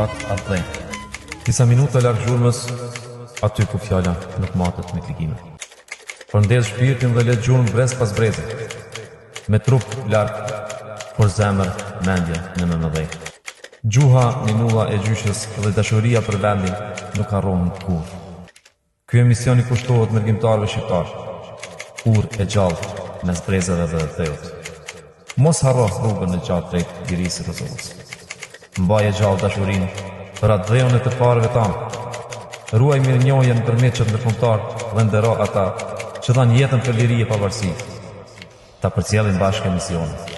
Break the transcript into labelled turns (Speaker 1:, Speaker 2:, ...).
Speaker 1: pak atë dhejnë. Disa minuta larg gjurmës, aty ku fjala nuk matet me klikime. Përndez shpirtin dhe let gjurmë brez pas brezit, me trup larg, por zemër, mendje në mëdhej. Gjuha, minulla e gjyshës dhe dashuria për vendin nuk harrohen kur. Ky emision i kushtohet mërgjimtarëve shqiptar, urë e gjallë mes brezave dhe theut. Mos harro rrugën e gjatë drejt lirisë së Kosovës. Mbaje gjallë dashurinë për atë dheun e të parëve tanë. Ruaj mirënjohjen përmes çdo ndërkombëtar dhe ndero ata që dhanë jetën për liri e pavarësi. Ta përcjellin bashkë emisionin.